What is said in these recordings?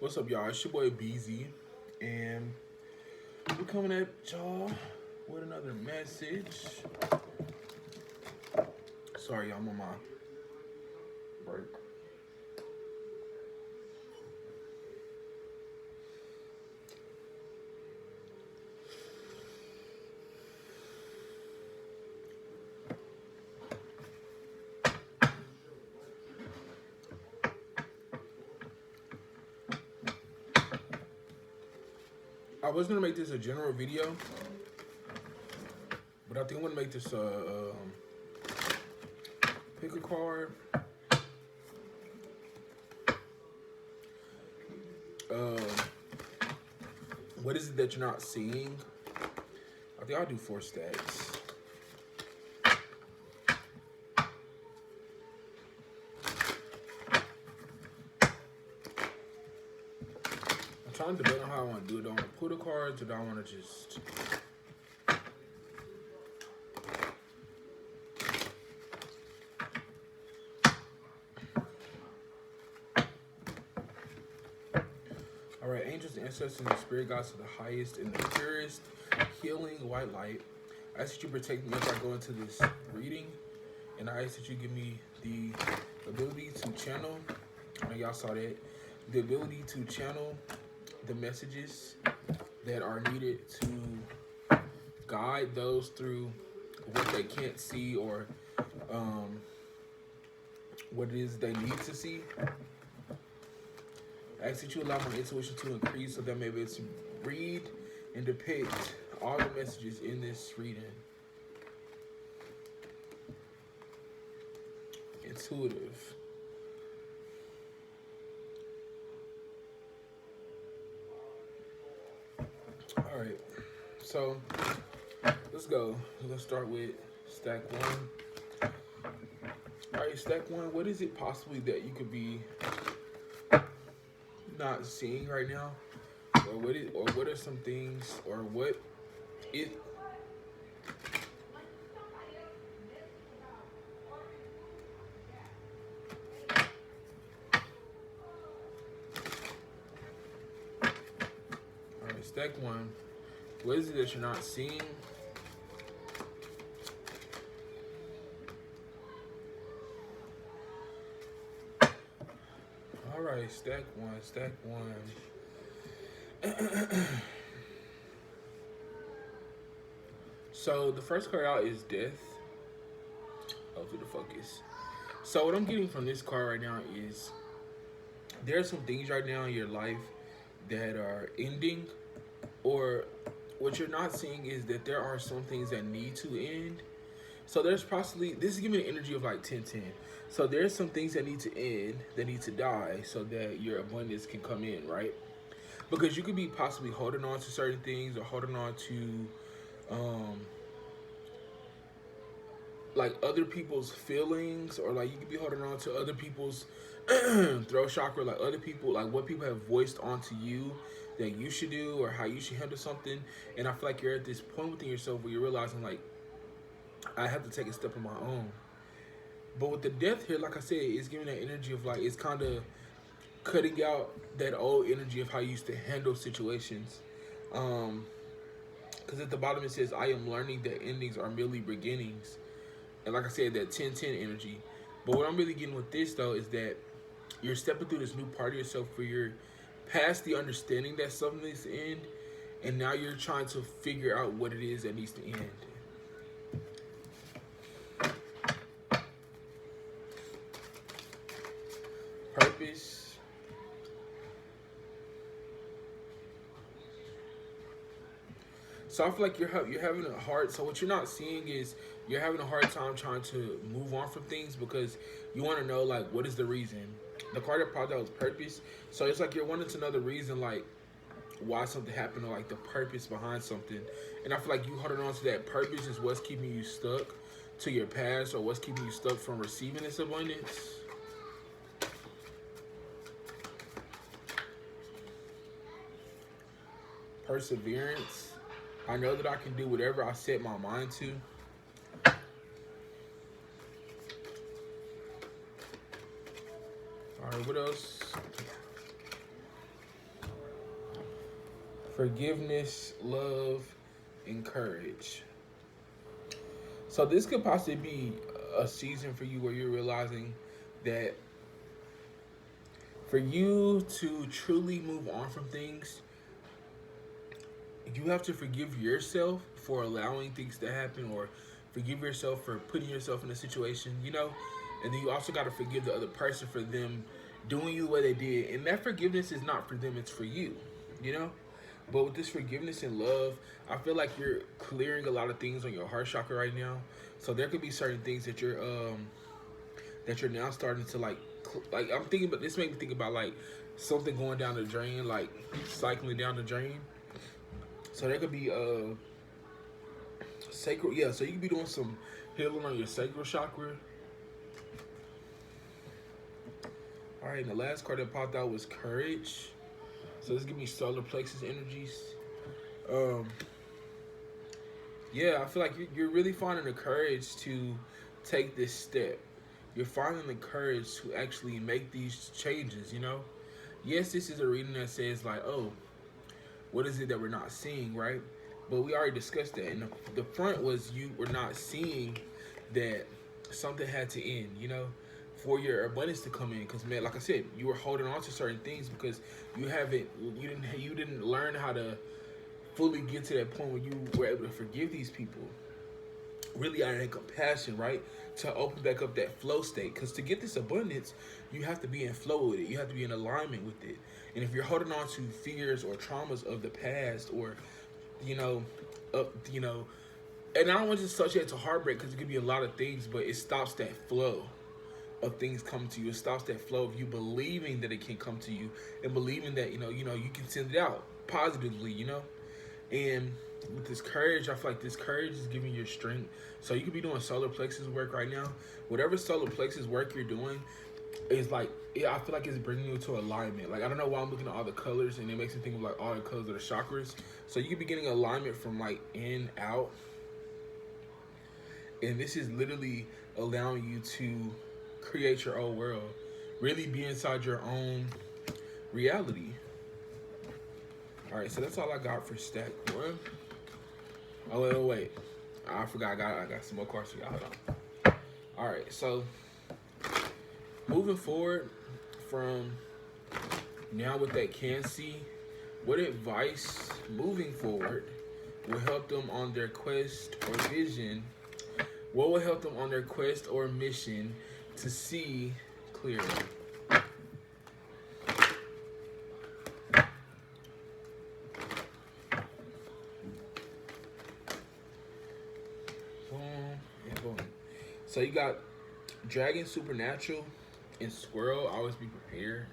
What's up, y'all? It's your boy BZ, and we're coming at y'all with another message. Sorry, I'm on my break. I was gonna make this a general video, but I think I'm gonna make this pick a card. Um, what is it that you're not seeing? I think I'll do 4 stacks. I'm trying to debate on how I want to do it. Do I want to pull the cards or do I want to just... Alright, angels, ancestors, and the spirit gods of the highest and the purest, healing white light. I ask that you protect me as I go into this reading, and I ask that you give me the ability to channel, I know y'all saw that, the ability to channel the messages that are needed to guide those through what they can't see or what it is they need to see. I ask that you allow my intuition to increase so that I'm able to read and depict all the messages in this reading. Intuitive. Alright, so let's go. We're gonna start with stack 1. Alright, stack 1, what is it possibly that you could be not seeing right now? Or what are some things, or what is... Alright, stack 1. What is it that you're not seeing? Alright, stack 1. So the first card out is death. Oh, to the focus. So what I'm getting from this card right now is there are some things right now in your life that are ending, or what you're not seeing is that there are some things that need to end. So there's possibly, this is giving me the energy of like 10-10. So there's some things that need to end, that need to die, so that your abundance can come in, right? Because you could be possibly holding on to certain things, or holding on to like other people's feelings, or like you could be holding on to other people's throat chakra, like other people, like what people have voiced onto you that you should do or how you should handle something. And I feel like you're at this point within yourself where you're realizing, like, I have to take a step on my own. But with the death here, like I said, it's giving that energy of like, it's kind of cutting out that old energy of how you used to handle situations. Because at the bottom it says, I am learning that endings are merely beginnings. And like I said, that 10-10 energy. But what I'm really getting with this, though, is that you're stepping through this new part of yourself where you're past the understanding that something needs to end, and now you're trying to figure out what it is that needs to end. Purpose. So I feel like you're having a hard, so what you're not seeing is you're having a hard time trying to move on from things because you want to know, like, what is the reason? The card that popped out was purpose. So it's like you're wanting to know the reason, like, why something happened, or like the purpose behind something. And I feel like you holding on to that purpose is what's keeping you stuck to your past, or what's keeping you stuck from receiving this abundance. Perseverance. I know that I can do whatever I set my mind to. All right, what else? forgiveness, love, and courage. So this could possibly be a season for you where you're realizing that for you to truly move on from things, you have to forgive yourself for allowing things to happen, or forgive yourself for putting yourself in a situation, and then you also got to forgive the other person for them doing you the way they did. And that forgiveness is not for them, it's for you. But with this forgiveness and love, I feel like you're clearing a lot of things on your heart chakra right now. So there could be certain things that you're now starting to like I'm thinking, but this made me think about like something going down the drain, like cycling down the drain. So there could be sacral, yeah. So you could be doing some healing on your sacral chakra. All right, and the last card that popped out was courage. So this give me solar plexus energies. Yeah, I feel like you're really finding the courage to take this step. You're finding the courage to actually make these changes. Yes, this is a reading that says like, oh, what is it that we're not seeing, right? But we already discussed that. And the front was you were not seeing that something had to end, for your abundance to come in. Because, man, like I said, you were holding on to certain things because you didn't learn how to fully get to that point where you were able to forgive these people. Really out of that compassion, right? To open back up that flow state. Because to get this abundance, you have to be in flow with it. You have to be in alignment with it. And if you're holding on to fears or traumas of the past, or, and I don't want to associate it to heartbreak because it could be a lot of things, but it stops that flow of things coming to you. It stops that flow of you believing that it can come to you and believing that, you can send it out positively. And with this courage, I feel like this courage is giving you strength. So you could be doing solar plexus work right now. Whatever solar plexus work you're doing is like, I feel like it's bringing you to alignment. Like, I don't know why I'm looking at all the colors and it makes me think of like all the colors of the chakras. So you could be getting alignment from like in, out. And this is literally allowing you to create your own world. Really be inside your own reality. All right, so that's all I got for stack one. Oh, wait. I forgot. I got some more cards for y'all. Hold on. All right, so moving forward from now with that can see, what advice moving forward will help them on their quest or vision? What will help them on their quest or mission to see clearly? So you got Dragon, Supernatural, and Squirrel. Always be prepared.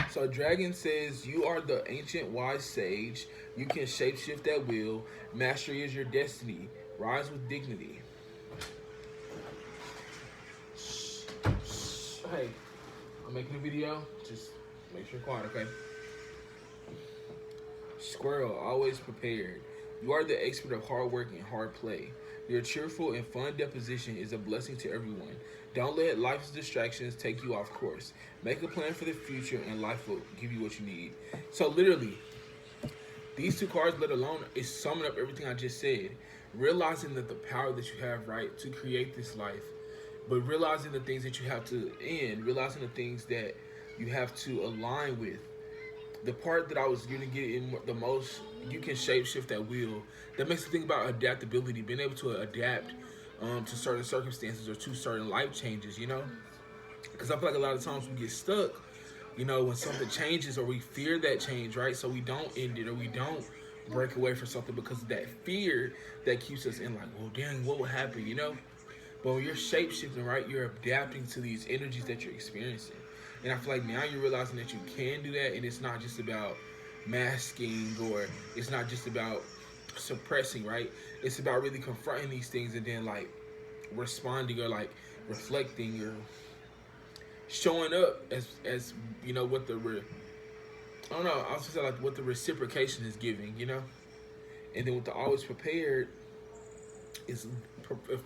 So Dragon says, you are the ancient wise sage. You can shapeshift at will. Mastery is your destiny. Rise with dignity. Hey, I'm making a video. Just make sure you're quiet, okay? Squirrel, always prepared. You are the expert of hard work and hard play. Your cheerful and fun deposition is a blessing to everyone. Don't let life's distractions take you off course. Make a plan for the future and life will give you what you need. So literally, these two cards, let alone, is summing up everything I just said. Realizing that the power that you have, right, to create this life, but realizing the things that you have to end, realizing the things that you have to align with. The part that I was going to get in the most, you can shapeshift at will. That makes me think about adaptability, being able to adapt to certain circumstances or to certain life changes, Because I feel like a lot of times we get stuck, when something changes or we fear that change, right? So we don't end it or we don't break away from something because of that fear that keeps us in like, well, dang, what will happen, But when you're shapeshifting, right, you're adapting to these energies that you're experiencing. And I feel like now you're realizing that you can do that, and it's not just about masking or it's not just about suppressing, right? It's about really confronting these things and then like responding or like reflecting or showing up as what the I don't know, I was just say like what the reciprocation is giving, And then with the always prepared, it's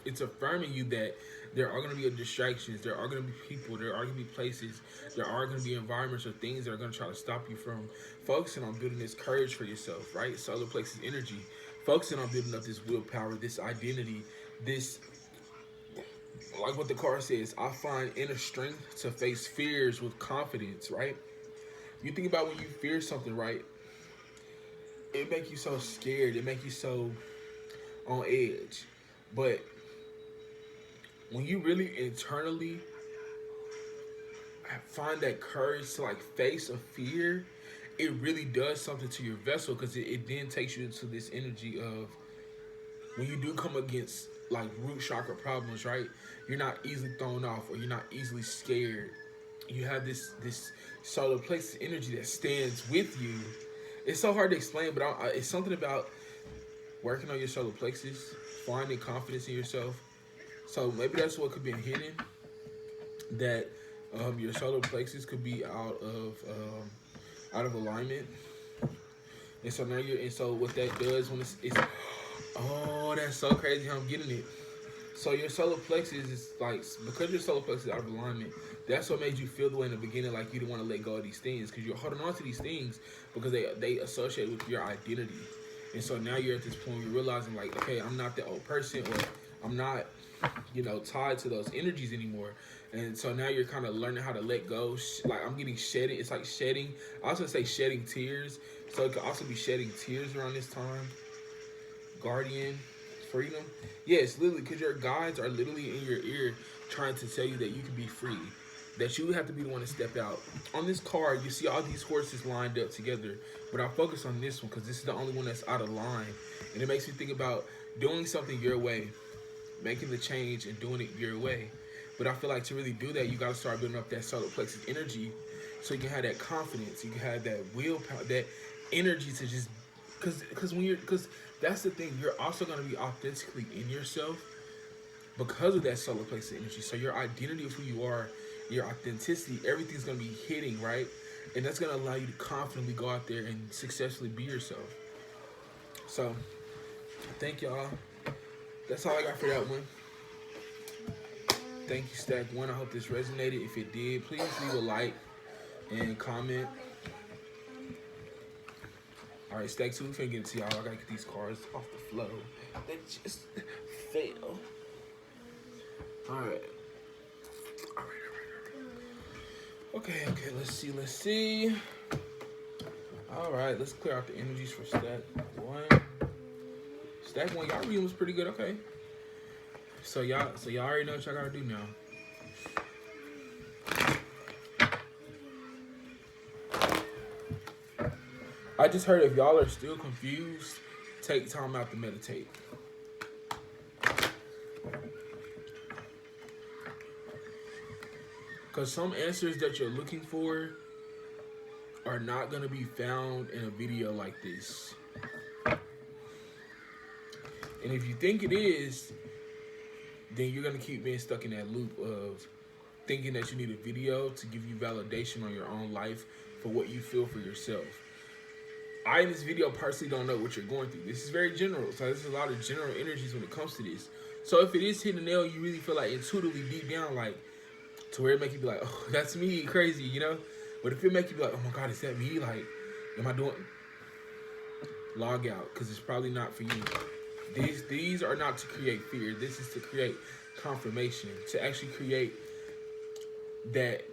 it's affirming you that there are going to be distractions, there are going to be people, there are going to be places, there are going to be environments or things that are going to try to stop you from focusing on building this courage for yourself, right? Solar plexus energy, focusing on building up this willpower, this identity, this, like what the card says, I find inner strength to face fears with confidence, right? You think about when you fear something, right? It make you so scared, it make you so on edge. But when you really internally find that courage to like face a fear, it really does something to your vessel, because it then takes you into this energy of when you do come against like root chakra problems, right? You're not easily thrown off, or you're not easily scared. You have this solar plexus energy that stands with you. It's so hard to explain, but it's something about working on your solar plexus, finding confidence in yourself. So maybe that's what could be hidden, that your solar plexus could be out of alignment, and so now you're, and so what that does when it's oh, that's so crazy how I'm getting it. So your solar plexus is like, because your solar plexus is out of alignment, that's what made you feel the way in the beginning, like you didn't want to let go of these things, because you're holding on to these things because they associate with your identity. And so now you're at this point where you're realizing, like, okay, I'm not that old person, or I'm not, tied to those energies anymore. And so now you're kind of learning how to let go. Like, I'm getting shedding. It's like shedding. I also say shedding tears. So it could also be shedding tears around this time. Guardian, freedom. Yes, literally, because your guides are literally in your ear trying to tell you that you can be free, that you have to be the one to step out. On this card, you see all these horses lined up together, but I'll focus on this one because this is the only one that's out of line. And it makes me think about doing something your way, making the change and doing it your way. But I feel like to really do that, you got to start building up that solar plexus energy, so you can have that confidence, you can have that willpower, that energy to just, because that's the thing, you're also going to be authentically in yourself because of that solar plexus energy. So your identity of who you are, your authenticity, everything's going to be hitting, right? And that's going to allow you to confidently go out there and successfully be yourself. So thank y'all. That's all I got for that one. Thank you, Stack One. I hope this resonated. If it did, please leave a like and comment. All right, Stack Two, we finna get into y'all. I gotta get these cards off the flow. They just fail. All right. Okay, let's see. All right, let's clear out the energies for Stack One. Stack One, y'all reading was pretty good, okay. So y'all already know what y'all gotta do now. I just heard, if y'all are still confused, take time out to meditate. Because some answers that you're looking for are not going to be found in a video like this. And if you think it is, then you're going to keep being stuck in that loop of thinking that you need a video to give you validation on your own life for what you feel for yourself. I, in this video, personally don't know what you're going through. This is very general. So there's a lot of general energies when it comes to this. So if it is hitting a nail, you really feel like intuitively deep down, like, to where it make you be like, oh, that's me, crazy, you know? But if it make you be like, oh my God, is that me? Like, am I doing? Log out, because it's probably not for you. These are not to create fear. This is to create confirmation, to actually create that.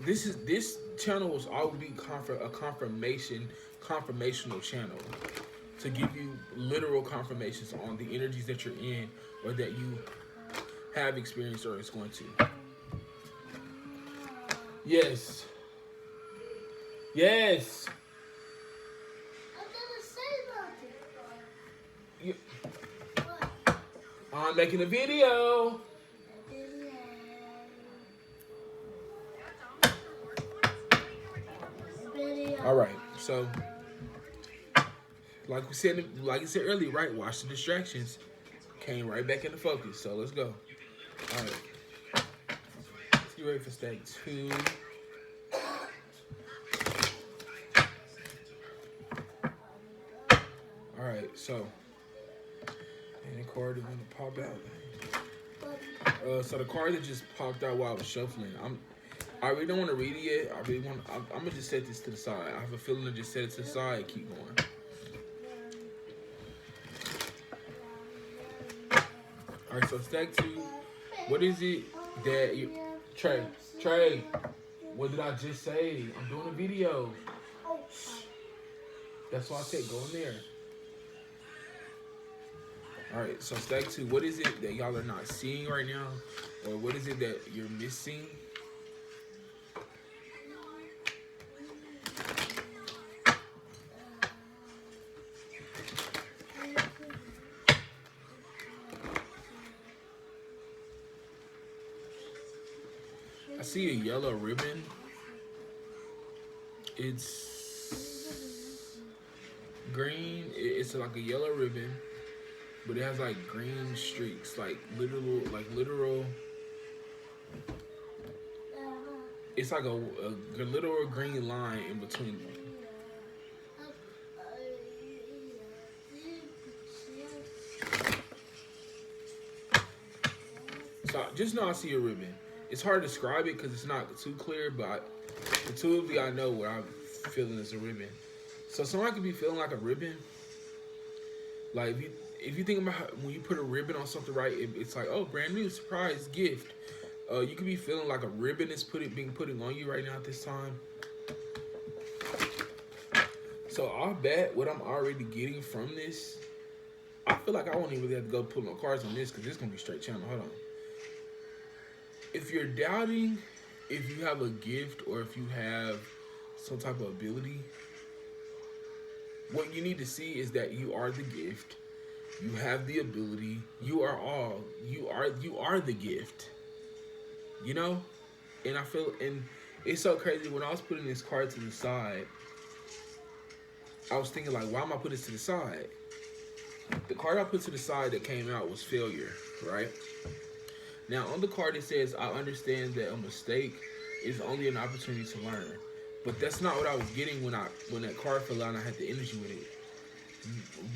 This channel was always be a confirmational channel, to give you literal confirmations on the energies that you're in, or that you have experienced or is going to. Yes. Yes. I'm making a video. All right. So, like I said earlier, right? Watch the distractions. Came right back into focus. So let's go. All right. Let's get ready for Stack Two. All right. So, and of course, card is gonna pop out. So the card that just popped out while I was shuffling, I really don't want to read it yet. I'm gonna just set this to the side. I have a feeling to just set it to the side and keep going. All right, so stack 2. What is it that you, Trey? What did I just say? I'm doing a video. That's why I said go in there. All right, so stack 2. What is it that y'all are not seeing right now, or what is it that you're missing? I see a yellow ribbon. It's green. It's like a yellow ribbon, but it has like green streaks, like literal. It's like a literal green line in between them. So just know I see a ribbon. It's hard to describe it because it's not too clear, but intuitively I know what I'm feeling is a ribbon. So someone could be feeling like a ribbon. Like if you think about when you put a ribbon on something, right? It's like, oh, brand new surprise gift. You could be feeling like a ribbon is being put on you right now at this time. So I'll bet what I'm already getting from this. I feel like I won't even really have to go pull no cards on this because this is gonna be straight channel. Hold on. If you're doubting if you have a gift or if you have some type of ability, what you need to see is that you are the gift. You have the ability. You are all. You are the gift. You know? And I feel, and it's so crazy when I was putting this card to the side, I was thinking like, why am I putting this to the side? The card I put to the side that came out was failure, right? Now, on the card, it says, I understand that a mistake is only an opportunity to learn. But that's not what I was getting when that card fell out and I had the energy with it.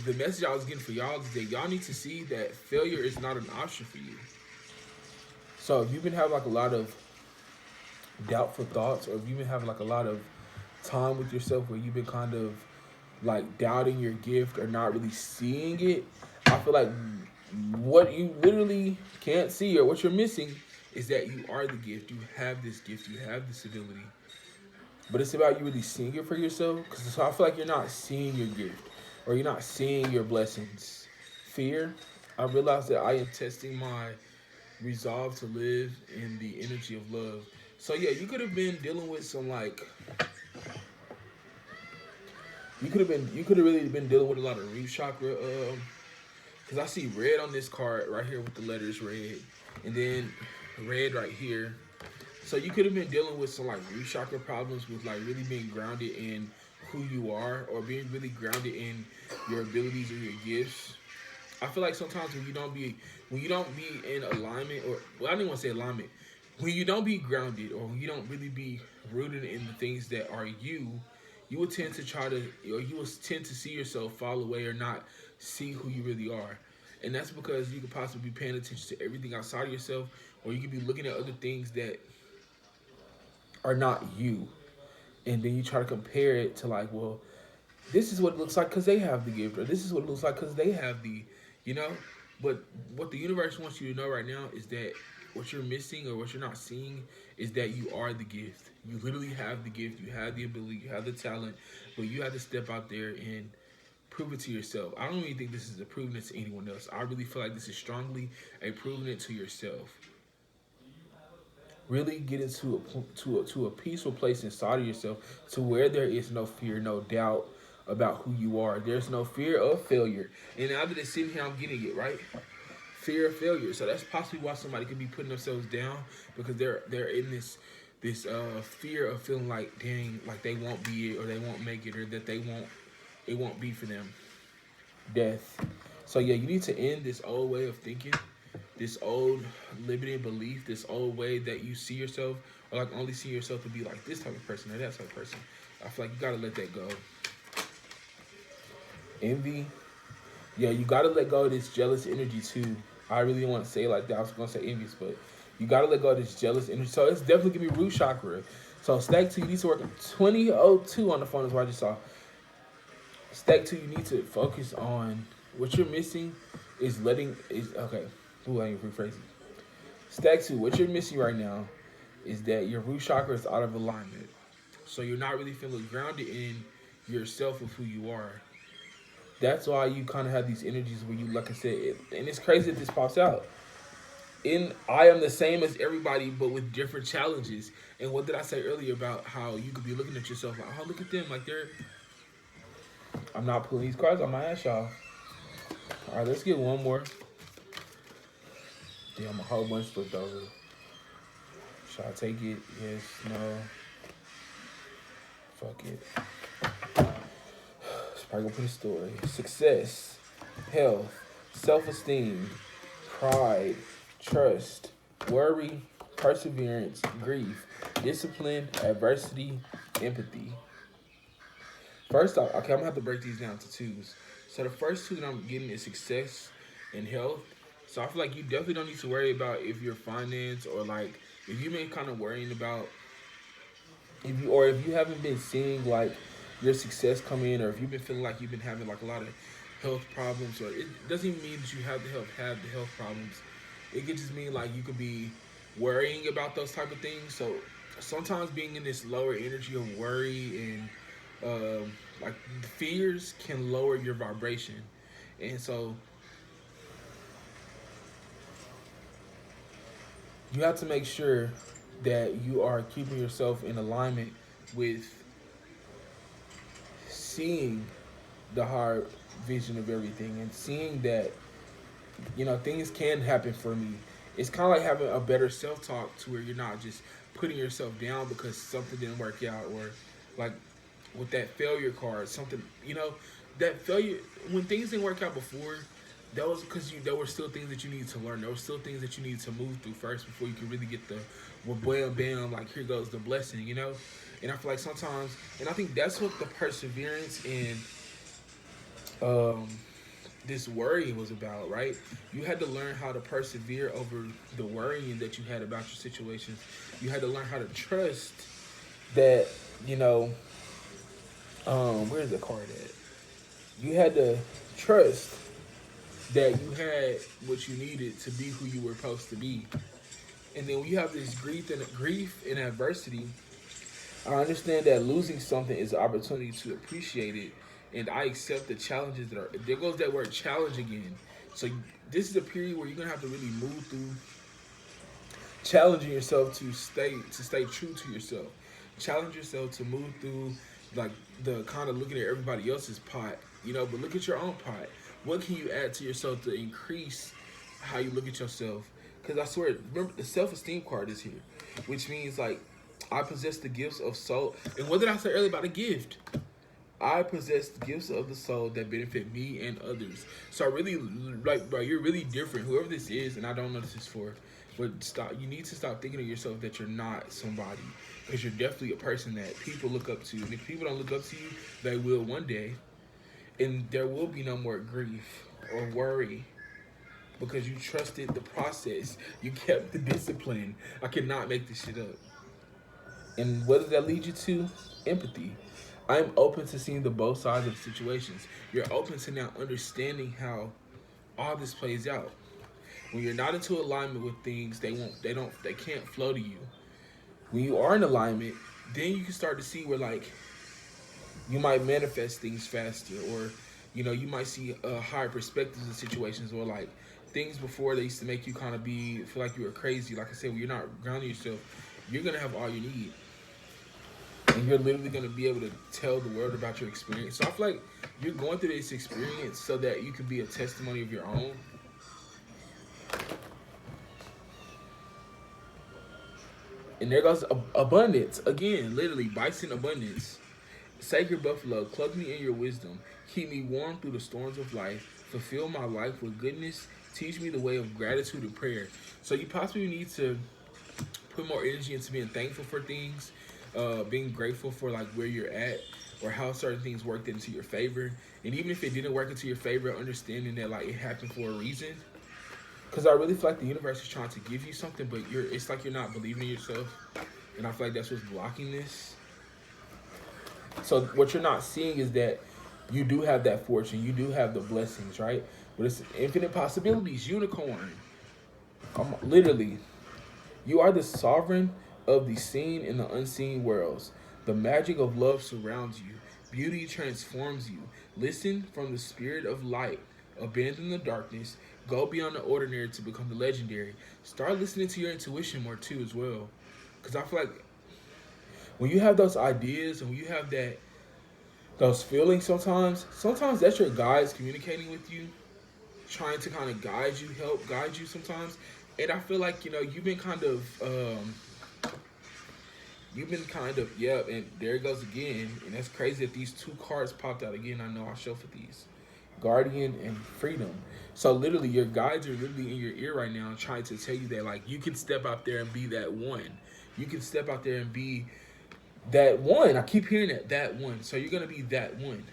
The message I was getting for y'all is that y'all need to see that failure is not an option for you. So if you've been having like a lot of doubtful thoughts, or if you've been having like a lot of time with yourself where you've been kind of like doubting your gift or not really seeing it, I feel like what you literally can't see or what you're missing is that you are the gift. You have this gift. You have this ability. But it's about you really seeing it for yourself. Because I feel like you're not seeing your gift or you're not seeing your blessings. Fear. I realized that I am testing my resolve to live in the energy of love. So yeah, you could have been dealing with some like. You could have really been dealing with a lot of root chakra. Because I see red on this card right here with the letters red. And then red right here. So you could have been dealing with some like root chakra problems with like really being grounded in who you are or being really grounded in your abilities or your gifts. I feel like sometimes when you don't be in alignment, or well, I don't even want to say alignment, when you don't be grounded or when you don't really be rooted in the things that are you will tend to you will tend to see yourself fall away or not see who you really are. And that's because you could possibly be paying attention to everything outside of yourself, or you could be looking at other things that are not you. And then you try to compare it to like, well, this is what it looks like because they have the gift, or this is what it looks like because they have the, you know. But what the universe wants you to know right now is that what you're missing or what you're not seeing is that you are the gift. You literally have the gift. You have the ability. You have the talent. But you have to step out there and prove it to yourself. I don't even think this is a proving it to anyone else. I really feel like this is strongly a proving it to yourself. Really get into a peaceful place inside of yourself to where there is no fear, no doubt about who you are. There's no fear of failure. And now that it's sitting here, I'm getting it, right? Fear of failure. So that's possibly why somebody could be putting themselves down, because they're in this fear of feeling like, dang, like they won't be it or they won't make it or that it won't be for them. Death. So yeah, you need to end this old way of thinking, this old limiting belief, this old way that you see yourself, or like only see yourself to be like this type of person or that type of person. I feel like you gotta let that go. Envy. Yeah, you gotta let go of this jealous energy too. I really didn't want to say it like that. I was gonna say envious, but you gotta let go of this jealous energy. So it's definitely gonna be root chakra. So stack two, you need to work 2002 on the phone is what I just saw. Stack two, you need to focus on what you're missing is letting is okay. Ooh, I need to rephrase it. Stack two, what you're missing right now is that your root chakra is out of alignment. So you're not really feeling grounded in yourself of who you are. That's why you kind of have these energies where you, like I said, and it's crazy that this pops out. I am the same as everybody, but with different challenges. And what did I say earlier about how you could be looking at yourself like, oh, look at them, like they're. I'm not pulling these cards on my ass, y'all. All right, let's get one more. Damn, a whole bunch flipped over. Should I take it? Yes, no. Fuck it. It's probably gonna put a story. Success, health, self-esteem, pride, trust, worry, perseverance, grief, discipline, adversity, empathy. First off, okay, I'm gonna have to break these down to twos. So the first two that I'm getting is success and health. So I feel like you definitely don't need to worry about if your finance or like if you've been kind of worrying about if you haven't been seeing like your success come in, or if you've been feeling like you've been having like a lot of health problems, or it doesn't even mean that you have the health problems. It could just mean like you could be worrying about those type of things. So sometimes being in this lower energy of worry and like fears can lower your vibration, and so you have to make sure that you are keeping yourself in alignment with seeing the hard vision of everything and seeing that things can happen for me. It's kind of like having a better self-talk to where you're not just putting yourself down because something didn't work out, or like with that failure card, something that failure when things didn't work out before. That was because there were still things that you needed to learn. There were still things that you needed to move through first before you could really get the well, bam, bam, like here goes the blessing. And I feel like sometimes, and I think that's what the perseverance and um, this worrying was about, right? You had to learn how to persevere over the worrying that you had about your situations. You had to learn how to trust that, you know, where's the card at? You had to trust that you had what you needed to be who you were supposed to be. And then when you have this grief and adversity, I understand that losing something is an opportunity to appreciate it, and I accept the challenges that are. There goes that word challenge again. So this is a period where you're gonna have to really move through challenging yourself to stay true to yourself. Challenge yourself to move through like the kind of looking at everybody else's pot, but look at your own pot. What can you add to yourself to increase how you look at yourself? Because I swear, remember the self-esteem card is here, which means like I possess the gifts of soul. And what did I say earlier about a gift? I possess the gifts of the soul that benefit me and others. So I really like, bro, you're really different. Whoever this is, and I don't know what this is for, but stop. You need to stop thinking of yourself that you're not somebody, because you're definitely a person that people look up to. And if people don't look up to you, they will one day, and there will be no more grief or worry because you trusted the process. You kept the discipline. I cannot make this shit up. And what does that lead you to? Empathy. I'm open to seeing the both sides of situations. You're open to now understanding how all this plays out. When you're not into alignment with things, they can't flow to you. When you are in alignment, then you can start to see where like you might manifest things faster, or you might see higher perspectives of situations, or like things before they used to make you kind of feel like you were crazy. Like I said, when you're not grounding yourself, you're gonna have all you need, and you're literally gonna be able to tell the world about your experience. So I feel like you're going through this experience so that you can be a testimony of your own. And there goes abundance again, literally bison abundance. Sacred buffalo, clothe me in your wisdom. Keep me warm through the storms of life. Fulfill my life with goodness. Teach me the way of gratitude and prayer. So you possibly need to put more energy into being thankful for things, being grateful for like where you're at, or how certain things worked into your favor. And even if it didn't work into your favor, understanding that like it happened for a reason. Because I really feel like the universe is trying to give you something, but it's like you're not believing in yourself. And I feel like that's what's blocking this. So what you're not seeing is that you do have that fortune, you do have the blessings, right? But it's infinite possibilities, unicorn. Literally, you are the sovereign of the seen and the unseen worlds. The magic of love surrounds you. Beauty transforms you. Listen from the spirit of light. Abandon the darkness. Go beyond the ordinary to become the legendary. Start listening to your intuition more too as well. Because I feel like when you have those ideas and when you have those feelings sometimes that's your guides communicating with you, trying to kind of guide you, help guide you sometimes. And I feel like, you've been kind of, yep, and there it goes again. And that's crazy that these two cards popped out again. I know I shuffled these. Guardian and Freedom. So literally your guides are literally in your ear right now trying to tell you that like you can step out there and be that one. You can step out there and be that one. I keep hearing that one. So you're gonna be that one.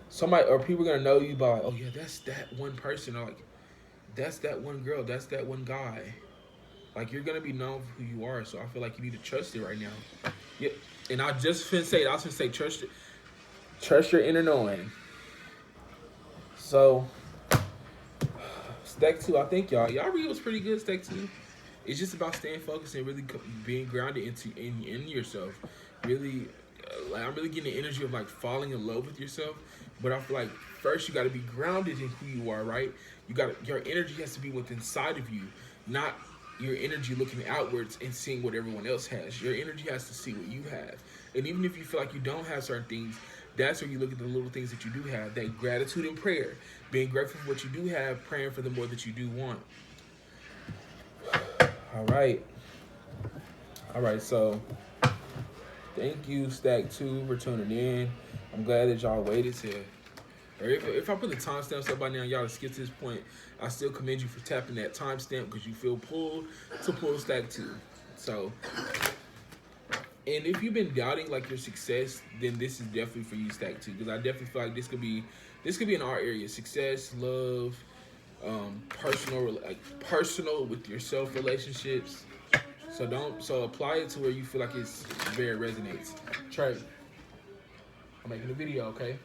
Somebody or people are gonna know you by like, oh yeah, that's that one person, or like that's that one girl, that's that one guy. Like you're gonna be known for who you are. So I feel like you need to trust it right now. Yep. And I just finna say, trust your inner knowing. So stack 2, I think y'all read was pretty good. Stack 2. It's just about staying focused and really being grounded in yourself. Really, like I'm really getting the energy of like falling in love with yourself. But I feel like first you got to be grounded in who you are, right? Your energy has to be within inside of you, not your energy looking outwards and seeing what everyone else has. Your energy has to see what you have. And even if you feel like you don't have certain things, that's where you look at the little things that you do have. That gratitude and prayer. Being grateful for what you do have, praying for the more that you do want. All right. So thank you, Stack 2, for tuning in. I'm glad that y'all waited to. Or if I put the timestamps up by now, y'all skip to this point, I still commend you for tapping that timestamp because you feel pulled to pull Stack 2. So, and if you've been doubting like your success, then this is definitely for you, Stack 2, because I definitely feel like this could be in our area: success, love, personal with yourself relationships. So apply it to where you feel like it's very resonates. Trey, I'm making a video, okay?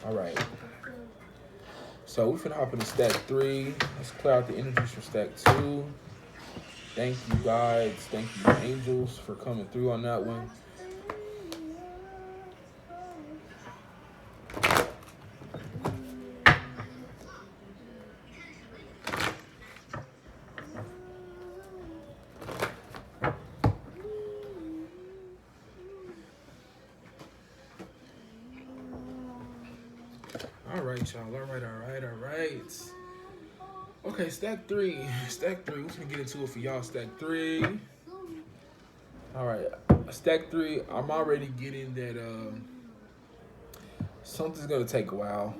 All right. So we're finna hop into Stack 3. Let's clear out the energies for Stack 2. Thank you, guides. Thank you, angels, for coming through on that one. All right, y'all. All right. Okay, Stack 3. We're gonna get into it for y'all. Stack 3. All right, Stack 3. I'm already getting that something's gonna take a while.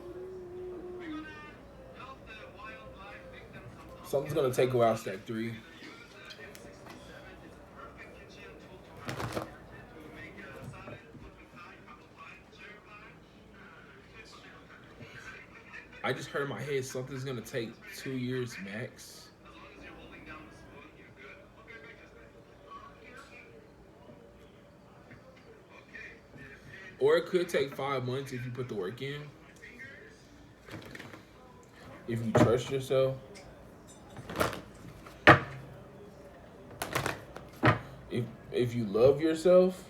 Stack 3. I just heard in my head something's gonna take 2 years max. Or it could take 5 months if you put the work in. If you trust yourself. If you love yourself.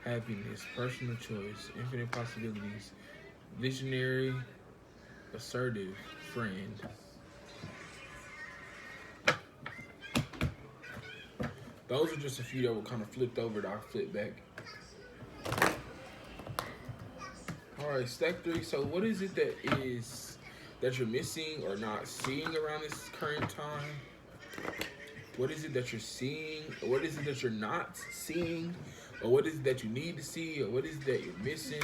Happiness, personal choice, infinite possibilities, visionary, assertive, friend. Those are just a few that were kind of flipped over that I flipped back. All right, Stack 3. So what is it that you're missing or not seeing around this current time? What is it that you're seeing? Or what is it that you're not seeing? Or what is it that you need to see? Or what is it that you're missing?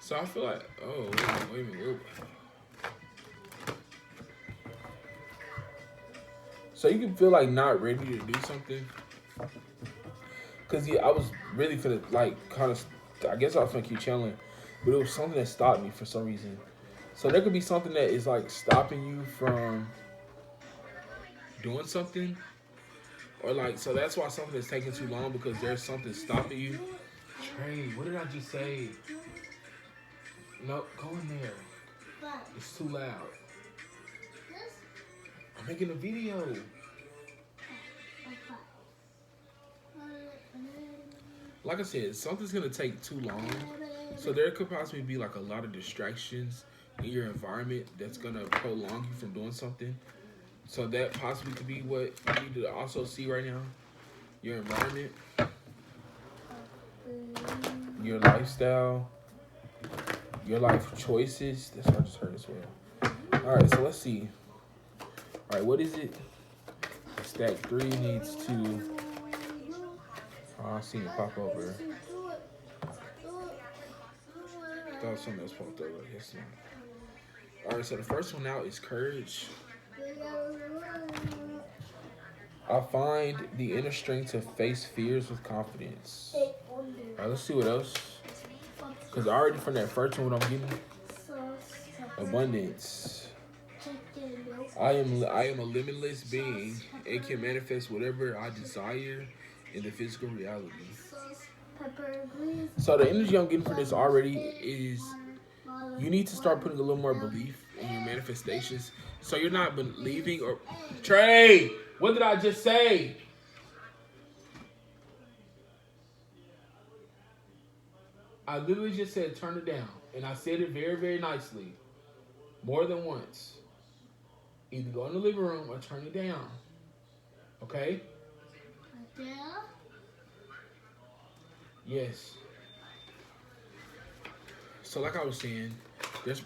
So I feel like, oh, wait a minute. Whoa. So you can feel like not ready to do something. Cause yeah, I was really finna like kind of, I guess I was finna keep channeling, but it was something that stopped me for some reason. So there could be something that is like stopping you from doing something, or like so that's why something is taking too long because there's something stopping you. Trey, what did I just say? No, go in there. It's too loud. I'm making a video. Like I said, something's gonna take too long. So there could possibly be like a lot of distractions in your environment that's gonna prolong you from doing something. So that possibly could be what you need to also see right now. Your environment, your lifestyle, your life choices. That's what I just heard as well. Alright, so let's see. Alright, what is it? Stack 3 needs to. Oh, I seen it pop over. I thought something else popped over. Yes, not. Alright, so the first one out is courage. I find the inner strength to face fears with confidence. Alright, let's see what else. Because already from that first one, what I'm getting, abundance. I am a limitless being and can manifest whatever I desire in the physical reality. So the energy I'm getting from this already is you need to start putting a little more belief in your manifestations. So you're not believing or Trey, what did I just say? I literally just said turn it down. And I said it very, very nicely. More than once. Either go in the living room or turn it down. Okay? Yes. So like I was saying, there's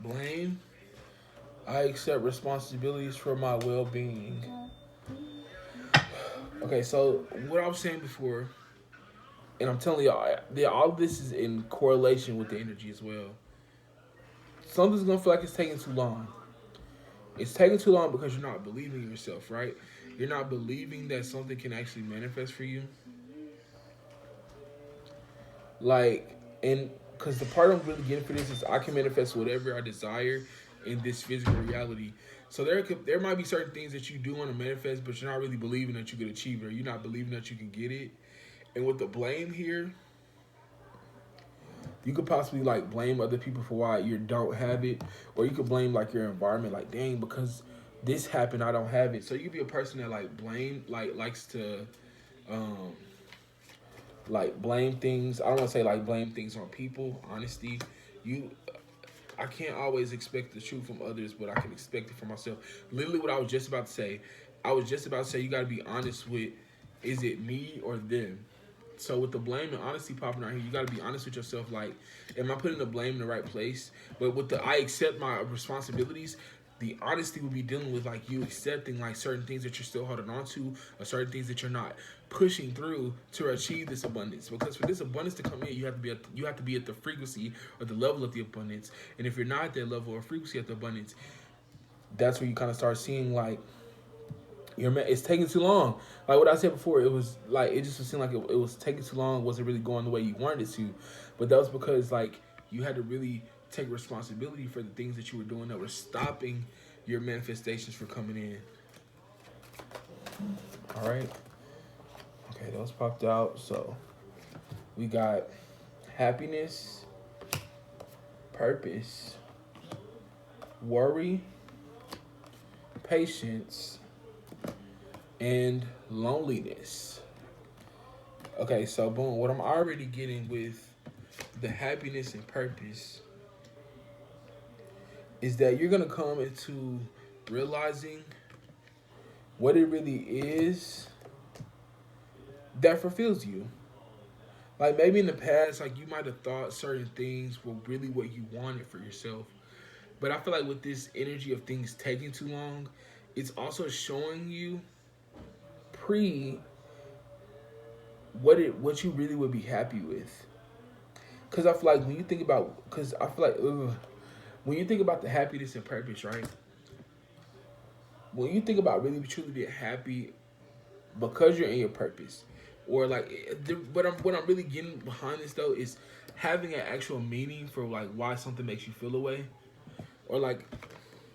blame. I accept responsibilities for my well-being. Okay, so what I was saying before, and I'm telling y'all, all of this is in correlation with the energy as well. Something's gonna feel like it's taking too long. It's taking too long because you're not believing in yourself, right? You're not believing that something can actually manifest for you. Like, and because the part I'm really getting for this is I can manifest whatever I desire in this physical reality. So there might be certain things that you do want to manifest, but you're not really believing that you can achieve it, or you're not believing that you can get it. And with the blame here, you could possibly like blame other people for why you don't have it, or you could blame like your environment, like dang, because this happened, I don't have it. So you could be a person that like likes to um like blame things. I don't want to say like blame things on people. Honesty, you I can't always expect the truth from others, but I can expect it from myself. Literally what I was just about to say. I was just about to say you got to be honest with, is it me or them? So with the blame and honesty popping out here, you got to be honest with yourself. Like, am I putting the blame in the right place? But with the I accept my responsibilities, the honesty would be dealing with like you accepting like certain things that you're still holding on to, or certain things that you're not pushing through to achieve this abundance. Because for this abundance to come in, you have to be at the frequency or the level of the abundance. And if you're not at that level or frequency at the abundance, that's where you kind of start seeing like it's taking too long. Like what I said before, it was like it just seemed like it was taking too long. Wasn't really going the way you wanted it to, but that was because like you had to really take responsibility for the things that you were doing that were stopping your manifestations from coming in. All right. Okay, those popped out. So we got happiness, purpose, worry, patience, and loneliness. Okay, so boom, what I'm already getting with the happiness and purpose is that you're gonna come into realizing what it really is that fulfills you. Like maybe in the past, like you might have thought certain things were really what you wanted for yourself. But I feel like with this energy of things taking too long, it's also showing you pre what you really would be happy with. Cause I feel like when you think about, cause I feel like when you think about the happiness and purpose, right? When you think about really truly being happy because you're in your purpose, or like, what I'm really getting behind this though is having an actual meaning for like why something makes you feel a way, or like,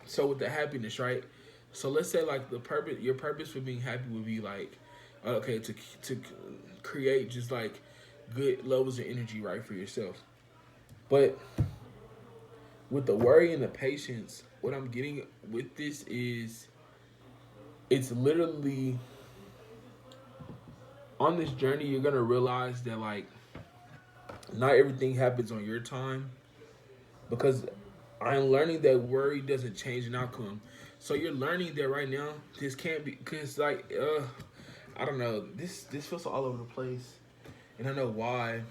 so with the happiness, right? So let's say like your purpose for being happy would be like, okay, to create just like good levels of energy, right, for yourself. But with the worry and the patience, what I'm getting with this is it's literally on this journey you're gonna realize that like not everything happens on your time, because I'm learning that worry doesn't change an outcome. So you're learning that right now this can't be, because like I don't know, this feels all over the place, and I know why.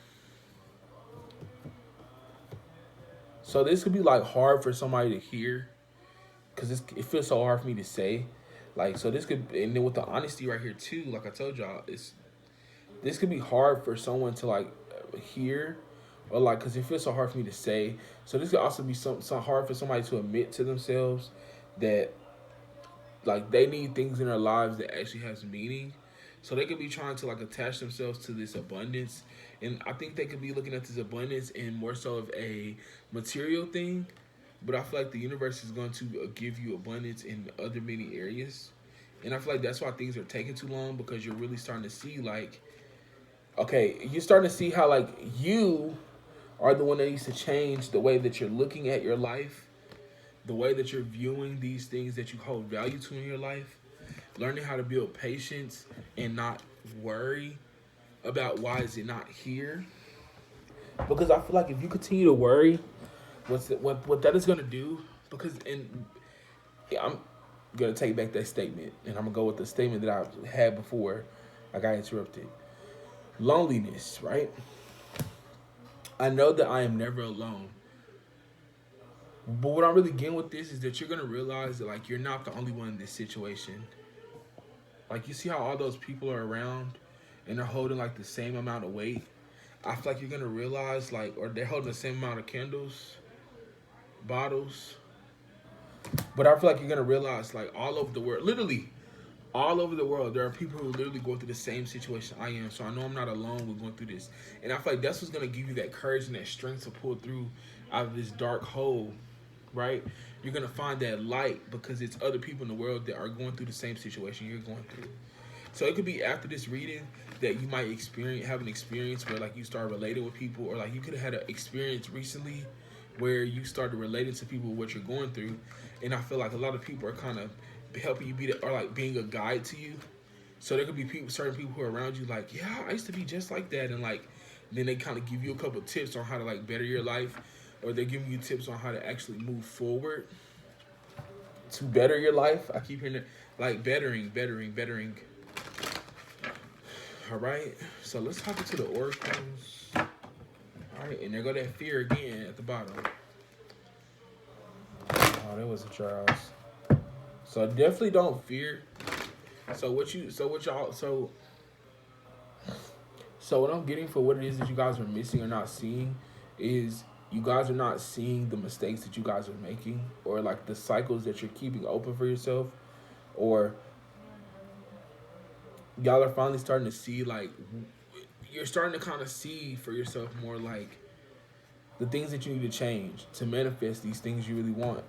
So this could be like hard for somebody to hear, because it feels so hard for me to say. Like, so this could, and then with the honesty right here too, like I told y'all, it's this could be hard for someone to like hear, or like, because it feels so hard for me to say. So this could also be so hard for somebody to admit to themselves that like they need things in their lives that actually has meaning. So they could be trying to like attach themselves to this abundance, and I think they could be looking at this abundance in more so of a material thing. But I feel like the universe is going to give you abundance in other many areas, and I feel like that's why things are taking too long, because you're really starting to see like, okay, you're starting to see how like you are the one that needs to change the way that you're looking at your life, the way that you're viewing these things that you hold value to in your life, learning how to build patience and not worry about why is it not here. Because I feel like if you continue to worry, what that is gonna do, because and yeah, I'm gonna take back that statement, and I'm gonna go with the statement that I had before I got interrupted. Loneliness, right? I know that I am never alone. But what I'm really getting with this is that you're gonna realize that like you're not the only one in this situation. Like you see how all those people are around and they're holding like the same amount of weight. I feel like you're gonna realize like, or they're holding the same amount of candles, bottles. But I feel like you're gonna realize like all over the world, literally all over the world, there are people who literally go through the same situation I am. So I know I'm not alone with going through this. And I feel like that's what's gonna give you that courage and that strength to pull through out of this dark hole, right? You're gonna find that light because it's other people in the world that are going through the same situation you're going through. So it could be after this reading that you might have an experience where like you start relating with people, or like you could have had an experience recently where you started relating to people what you're going through. And I feel like a lot of people are kind of helping you be that, or like being a guide to you. So there could be people, certain people who are around you, like, yeah, I used to be just like that, and like, then they kind of give you a couple of tips on how to like better your life, or they're giving you tips on how to actually move forward to better your life. I keep hearing it, like bettering. All right, so let's hop into the oracles. All right, and there go that fear again at the bottom. Oh, that was a Charles. So definitely don't fear. So what I'm getting for what it is that you guys are missing or not seeing is you guys are not seeing the mistakes that you guys are making, or like the cycles that you're keeping open for yourself, or y'all are finally starting to see like you're starting to kind of see for yourself more like the things that you need to change to manifest these things you really want.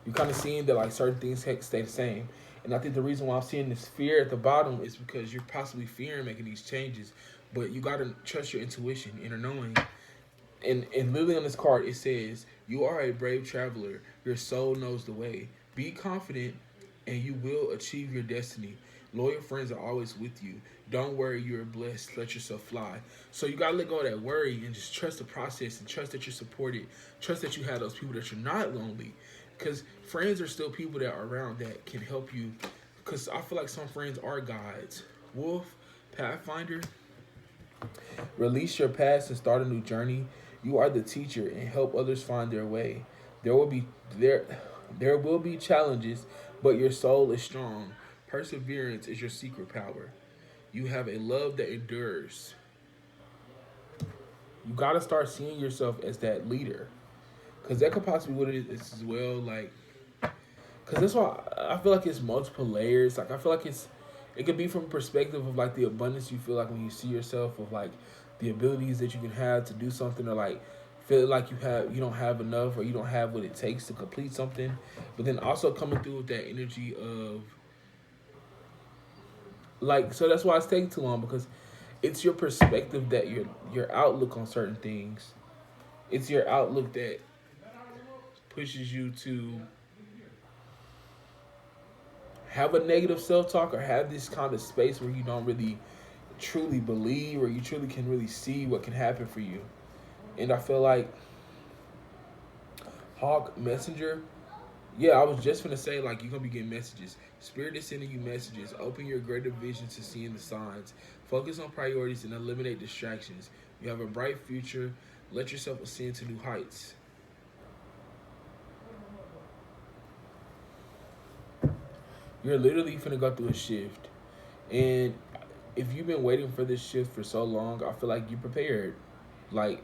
You're kind of seeing that like certain things stay the same. And I think the reason why I'm seeing this fear at the bottom is because you're possibly fearing making these changes, but you got to trust your intuition, inner knowing. And literally on this card, it says, you are a brave traveler. Your soul knows the way. Be confident and you will achieve your destiny. Loyal friends are always with you. Don't worry, you're blessed. Let yourself fly. So you gotta let go of that worry and just trust the process, and trust that you're supported. Trust that you have those people, that you're not lonely. Because friends are still people that are around that can help you. Because I feel like some friends are guides. Wolf, Pathfinder, Release your past and start a new journey. You are the teacher and help others find their way. There will be there there will be challenges, but your soul is strong. Perseverance is your secret power. You have a love that endures. You got to start seeing yourself as that leader, because that could possibly be what it is as well. Like, because that's why I feel like it's multiple layers. Like, I feel like it could be from a perspective of like the abundance you feel like when you see yourself, of like the abilities that you can have to do something, or like feel like you don't have enough, or you don't have what it takes to complete something. But then also coming through with that energy of like, so that's why it's taking too long, because it's your perspective, that your outlook on certain things. It's your outlook that pushes you to have a negative self talk, or have this kind of space where you don't really truly believe, or you truly can really see what can happen for you. And I feel like Hawk Messenger, yeah, I was just gonna say, like, you're gonna be getting messages. Spirit is sending you messages. Open your greater vision to seeing the signs. Focus on priorities and eliminate distractions. You have a bright future. Let yourself ascend to new heights. You're literally finna go through a shift. And if you've been waiting for this shift for so long, I feel like you're prepared. Like,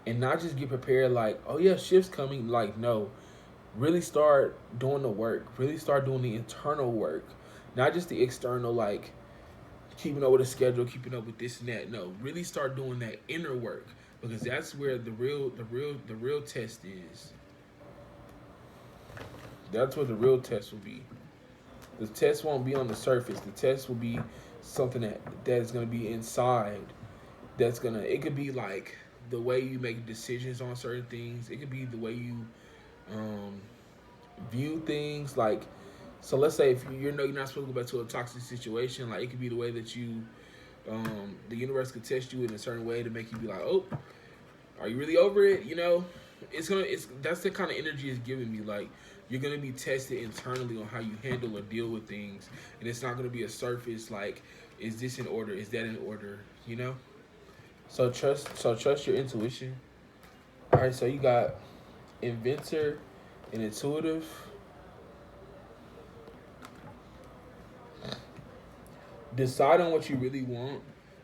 and not just get prepared like, oh yeah, shift's coming. Like, no. Really start doing the work. Really start doing the internal work. Not just the external, like keeping up with a schedule, keeping up with this and that. No. Really start doing that inner work. Because that's where the real test is. That's what the real test will be. The test won't be on the surface. The test will be something that is gonna be inside. That's gonna, it could be like the way you make decisions on certain things. It could be the way you um, view things. Like, so let's say if you know you're not supposed to go back to a toxic situation, like it could be the way that you, the universe could test you in a certain way to make you be like, oh, are you really over it? You know, it's that's the kind of energy it's giving me. Like, you're gonna be tested internally on how you handle or deal with things, and it's not gonna be a surface like, is this in order? Is that in order? You know. So trust your intuition. All right. So you got inventor and intuitive. Decide on what you really want.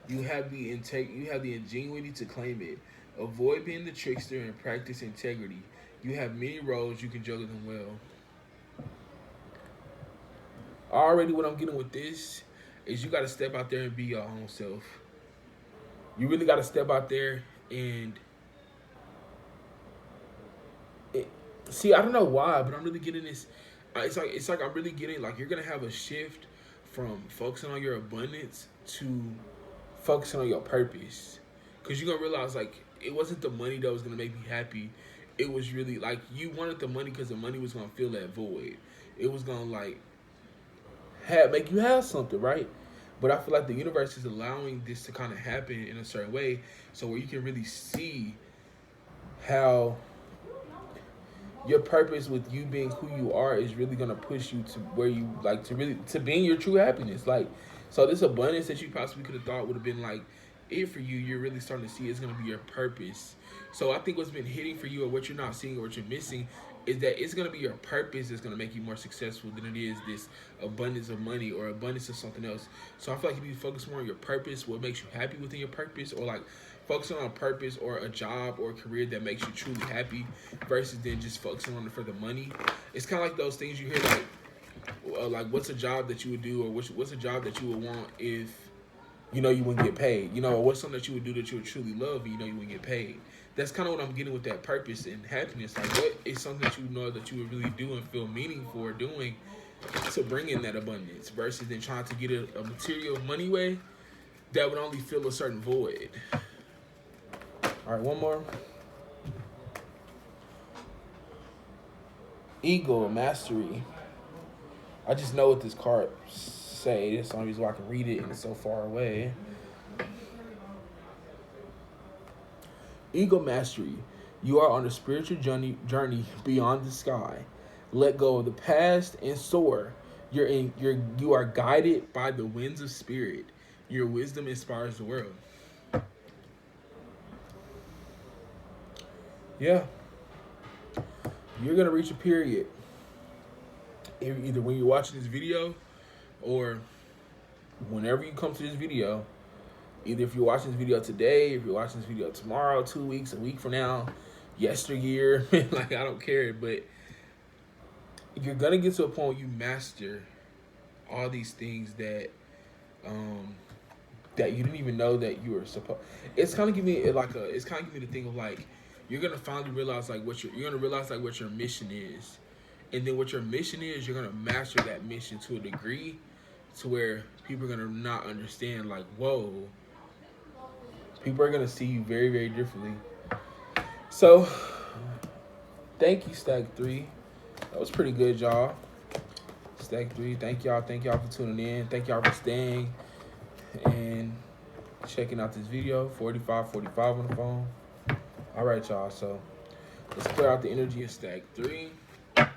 You have the ingenuity to claim it. Avoid being the trickster and practice integrity. You have many roles, you can juggle them well. Already what I'm getting with this is you gotta step out there and be your own self. You really gotta step out there and it, see, I don't know why, but I'm really getting this. It's like I'm really getting, like, you're gonna have a shift from focusing on your abundance to focusing on your purpose, because you're gonna realize, like, it wasn't the money that was gonna make me happy. It was really like you wanted the money because the money was gonna fill that void. It was gonna like make you have something, right? But I feel like the universe is allowing this to kind of happen in a certain way, so where you can really see how your purpose with you being who you are is really gonna push you to where you like to really to being your true happiness. Like, so this abundance that you possibly could have thought would have been like it for you, you're really starting to see it's gonna be your purpose. So I think what's been hitting for you, or what you're not seeing, or what you're missing, is that it's gonna be your purpose that's gonna make you more successful than it is this abundance of money or abundance of something else. So I feel like if you focus more on your purpose, what makes you happy within your purpose, or like focusing on a purpose or a job or a career that makes you truly happy, versus then just focusing on it for the money. It's kind of like those things you hear, like what's a job that you would do, or what's a job that you would want if you know you wouldn't get paid, you know, or what's something that you would do that you would truly love and you know you wouldn't get paid. That's kind of what I'm getting with that purpose and happiness. Like, what is something that you know that you would really do and feel meaning for doing to bring in that abundance, versus then trying to get a material money way that would only fill a certain void. All right, one more. Ego mastery. I just know what this card say. That's the only reason why I can read it, and it's so far away. Ego mastery. You are on a spiritual journey beyond the sky. Let go of the past and soar. You are guided by the winds of spirit. Your wisdom inspires the world. yeah, you're gonna reach a period either when you're watching this video or whenever you come to this video. Either if you're watching this video today, if you're watching this video tomorrow, 2 weeks, a week from now, yesteryear, like I don't care, but you're gonna get to a point where you master all these things um that you didn't even know that you were supposed. It's kind of give me like a. It's kind of give me the thing of like you're gonna finally realize like you're gonna realize like what your mission is, and then what your mission is, you're gonna master that mission to a degree, to where people are gonna not understand like whoa. People are gonna see you very very differently. So, thank you, Stack 3. That was pretty good, y'all. Stack 3, thank y'all. Thank y'all for tuning in. Thank y'all for staying and checking out this video. 45 on the phone. All right, y'all. So, let's clear out the energy of Stack 3. Let's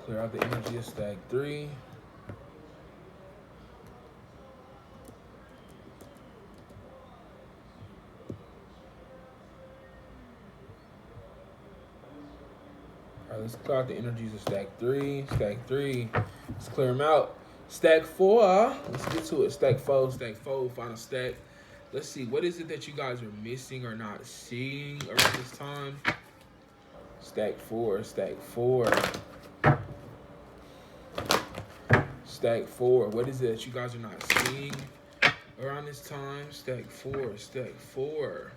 clear out the energy of Stack 3. All right, let's clear out the energies of Stack 3. Stack 3. Let's clear them out. Stack 4. Let's get to it. Stack 4. Stack 4. Final stack. Let's see. What is it that you guys are missing or not seeing around this time? Stack 4. Stack 4. Stack 4. What is it that you guys are not seeing around this time? Stack 4. Stack 4.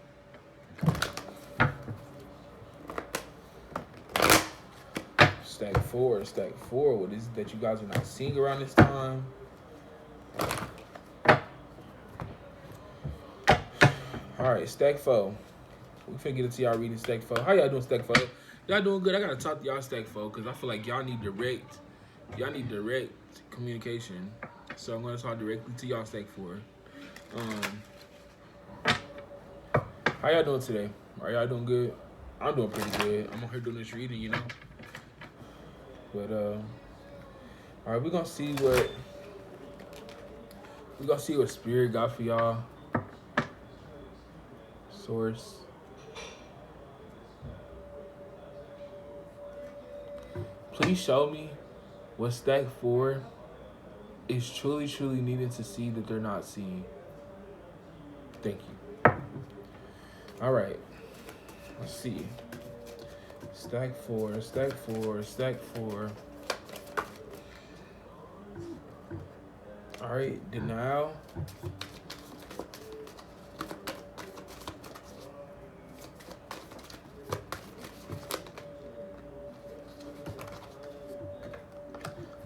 Stack 4, Stack 4. What is it that you guys are not seeing around this time? All right, Stack 4. We finna get into y'all reading Stack 4. How y'all doing, Stack 4? Y'all doing good? I gotta talk to y'all, Stack 4, because I feel like y'all need direct communication. So I'm gonna talk directly to y'all, Stack 4. How y'all doing today? Are y'all doing good? I'm doing pretty good. I'm on here doing this reading, you know. But all right, we're gonna see what Spirit got for y'all. Source. Please show me what Stack 4 is truly needing to see that they're not seeing. Thank you. All right. Let's see. Stack 4, Stack 4, Stack 4. All right, denial.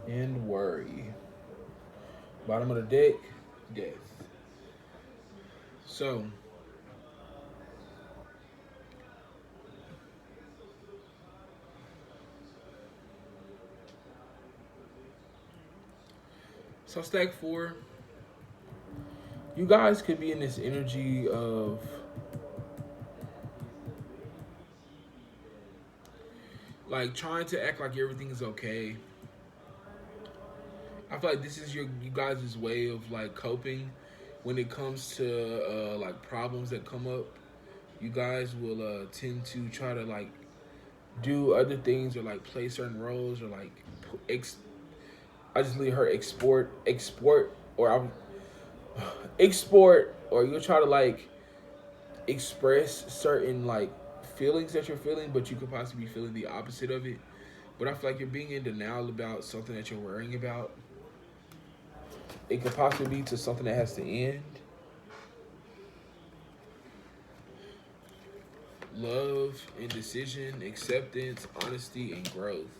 And worry. Bottom of the deck, death. So, Stack 4, you guys could be in this energy of like trying to act like everything is okay. I feel like this is you guys' way of like coping when it comes to like problems that come up. You guys will tend to try to like do other things or like play certain roles or like I just leave her export or you'll try to like express certain like feelings that you're feeling, but you could possibly be feeling the opposite of it. But I feel like you're being in denial about something that you're worrying about. It could possibly be to something that has to end. Love, indecision, acceptance, honesty, and growth.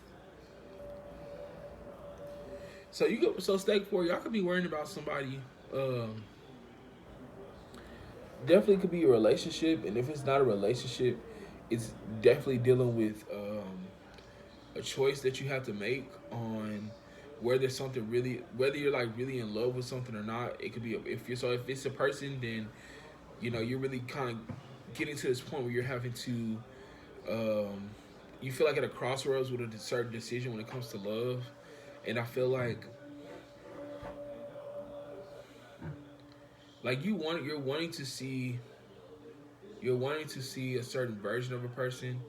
So Stack 4, y'all could be worrying about somebody. Definitely could be a relationship, and if it's not a relationship, it's definitely dealing with a choice that you have to make on whether something whether you're like really in love with something or not. It could be if it's a person, then you're really kind of getting to this point where you're having to you feel like at a crossroads with a certain decision when it comes to love. And I feel like you're wanting to see You're wanting to see a certain version of a person,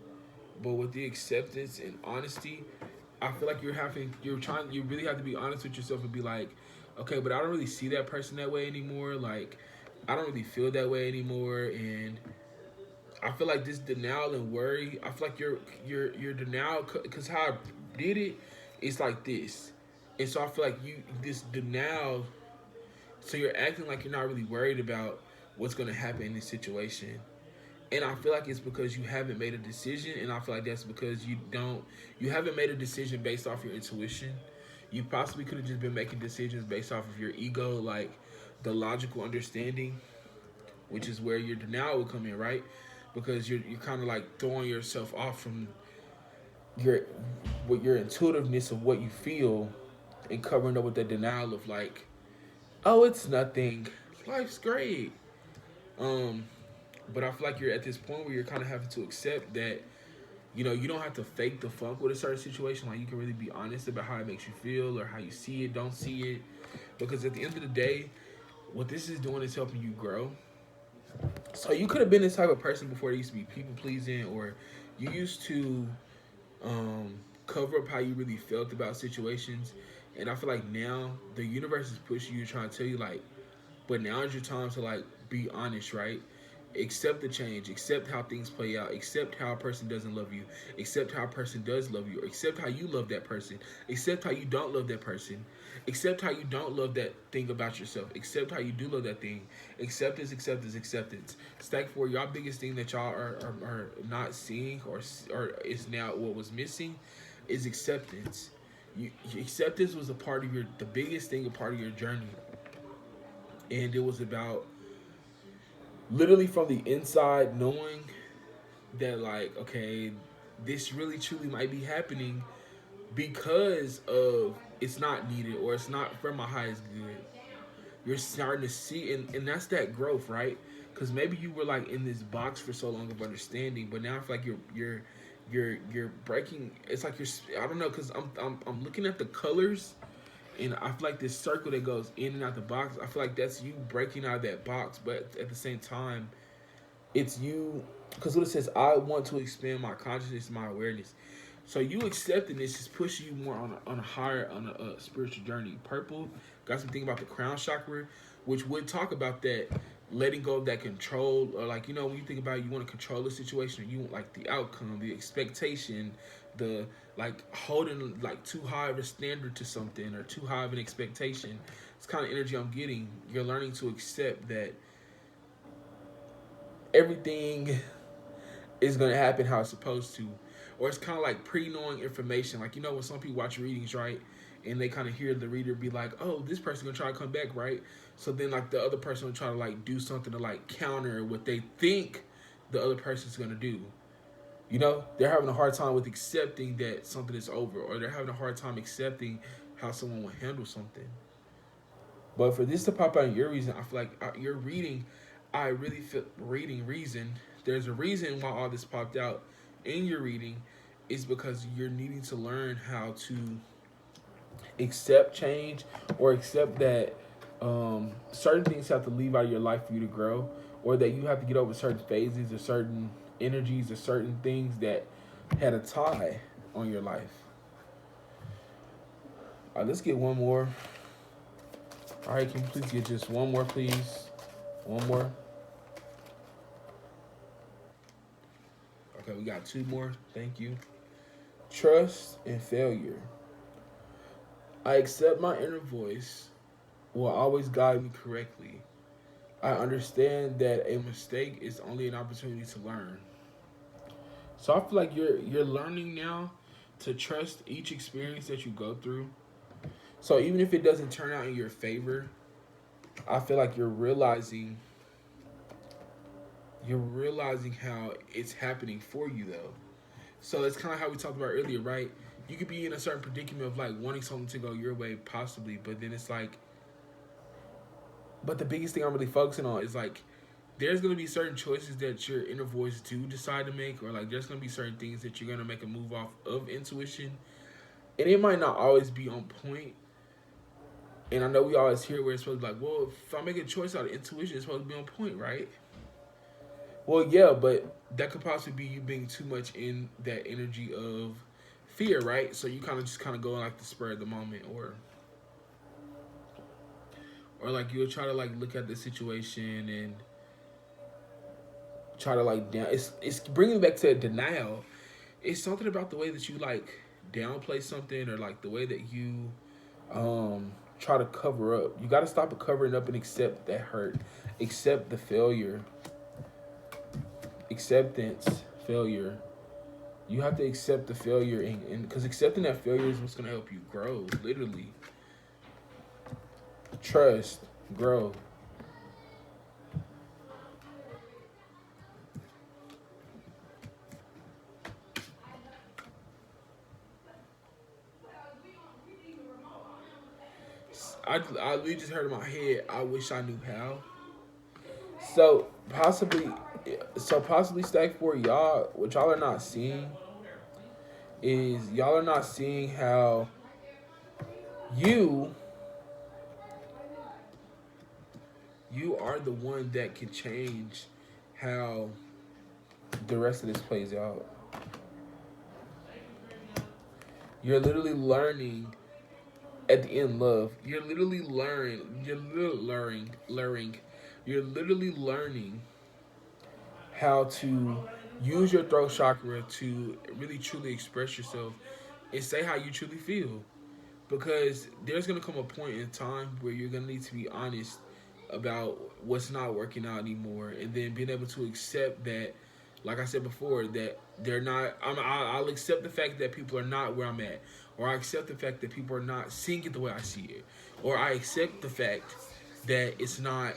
but with the acceptance and honesty, I feel like you really have to be honest with yourself and be like, okay, but I don't really see that person that way anymore. Like, I don't really feel that way anymore, and I feel like this denial and worry. I feel like your denial, because how I did it, it's like this, and so I feel like you this denial. So you're acting like you're not really worried about what's going to happen in this situation. And I feel like it's because you haven't made a decision, and I feel like that's because you haven't made a decision based off your intuition. You possibly could have just been making decisions based off of your ego, like the logical understanding, which is where your denial will come in, right? Because you're kind of like throwing yourself off from your with your intuitiveness of what you feel, and covering up with that denial of like, oh, it's nothing, life's great. Um, but I feel like you're at this point where you're kind of having to accept that, you don't have to fake the funk with a certain situation. Like, you can really be honest about how it makes you feel or how you see it, don't see it. Because at the end of the day, what this is doing is helping you grow. So you could have been this type of person before that used to be people pleasing, or you used to um, cover up how you really felt about situations. And I feel like now the universe is pushing you, trying to tell you, like, but now is your time to, like, be honest, right? Accept the change, accept how things play out, accept how a person doesn't love you, accept how a person does love you, accept how you love that person, accept how you don't love that person, accept how you don't love that thing about yourself, accept how you do love that thing. Acceptance, acceptance, acceptance. Stack for y'all biggest thing that y'all are not seeing, or is now what was missing, is acceptance. Acceptance was a part of the biggest thing, a part of your journey, and it was about literally from the inside knowing that, like, okay, this really truly might be happening because of it's not needed, or it's not for my highest good. You're starting to see, and that's that growth, right? Because maybe you were like in this box for so long of understanding, but now I feel like you're breaking. It's like I don't know, because I'm looking at the colors, and I feel like this circle that goes in and out the box, I feel like that's you breaking out of that box. But at the same time, it's you, because what it says, I want to expand my consciousness, my awareness. So you accepting this is pushing you more on a higher, on a spiritual journey. Purple got something about the crown chakra, which would talk about that letting go of that control, or, like, when you think about it, you want to control the situation, or you want, like, the outcome, the expectation, the, like, holding, like, too high of a standard to something, or too high of an expectation. It's kind of energy I'm getting. You're learning to accept that everything is going to happen how it's supposed to. Or it's kind of like pre-knowing information. Like, when some people watch readings, right? And they kind of hear the reader be like, oh, this person's going to try to come back, right? So then, like, the other person will try to, like, do something to, like, counter what they think the other person's going to do. They're having a hard time with accepting that something is over. Or they're having a hard time accepting how someone will handle something. But for this to pop out in your reason, I feel like your reading, I really feel reading reason. There's a reason why all this popped out in your reading, is because you're needing to learn how to accept change, or accept that certain things have to leave out of your life for you to grow, or that you have to get over certain phases, or certain energies, or certain things that had a tie on your life. All right, let's get one more. All right, can you please get just one more, please? One more. Okay, we got two more. Thank you. Trust and failure. I accept my inner voice will always guide me correctly. I understand that a mistake is only an opportunity to learn. So I feel like you're learning now to trust each experience that you go through. So even if it doesn't turn out in your favor, I feel like you're realizing how it's happening for you, though. So that's kind of how we talked about earlier, right? You could be in a certain predicament of, like, wanting something to go your way, possibly, but then it's like, but the biggest thing I'm really focusing on is, like, there's going to be certain choices that your inner voice do decide to make, or, like, there's going to be certain things that you're going to make a move off of intuition, and it might not always be on point. And I know we always hear where it's supposed to be like, well, if I make a choice out of intuition, it's supposed to be on point, right? Well, yeah, but that could possibly be you being too much in that energy of fear, right? So you kind of just kind of go like the spur of the moment, or like you'll try to like look at the situation and try to like down. It's bringing back to denial. It's something about the way that you like downplay something, or like the way that you try to cover up. You got to stop covering up and accept that hurt, accept the failure, acceptance, failure. You have to accept the failure, and because accepting that failure is what's gonna help you grow. Literally, trust, grow. I literally just heard in my head. I wish I knew how. So possibly, stack for y'all. What y'all are not seeing is y'all are not seeing how you you are the one that can change how the rest of this plays out. You're literally learning at the end, love. You're literally learning how to use your throat chakra to really truly express yourself and say how you truly feel. Because there's gonna come a point in time where you're gonna need to be honest about what's not working out anymore, and then being able to accept that, like I said before, that they're not. I'll accept the fact that people are not where I'm at, or I accept the fact that people are not seeing it the way I see it, or I accept the fact that it's not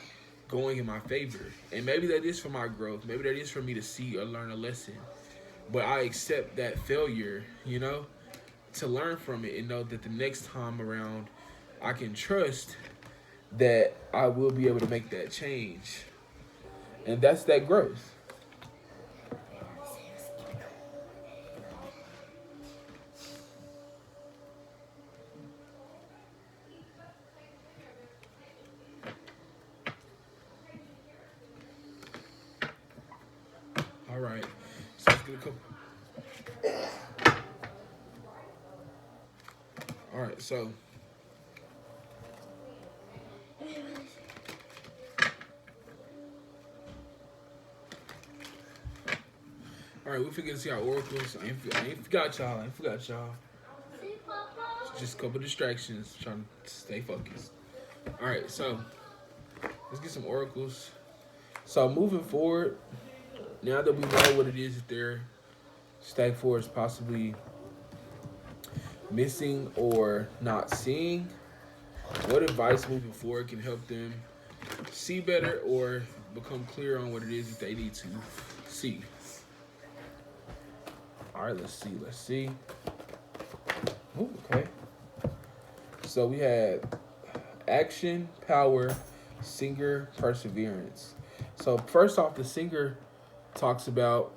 going in my favor, and maybe that is for my growth. Maybe that is for me to see or learn a lesson. But I accept that failure, to learn from it and know that the next time around, I can trust that I will be able to make that change. And that's that growth. All right. So let's get a couple. All right. So, all right. We figured to see our oracles. I ain't forgot y'all. I ain't forgot y'all. Just a couple distractions. Trying to stay focused. All right. So let's get some oracles. So moving forward, now that we know what it is that they're stack for is possibly missing or not seeing, what advice moving forward can help them see better or become clear on what it is that they need to see? All right, let's see. Ooh, okay. So we had action, power, singer, perseverance. So first off, the singer talks about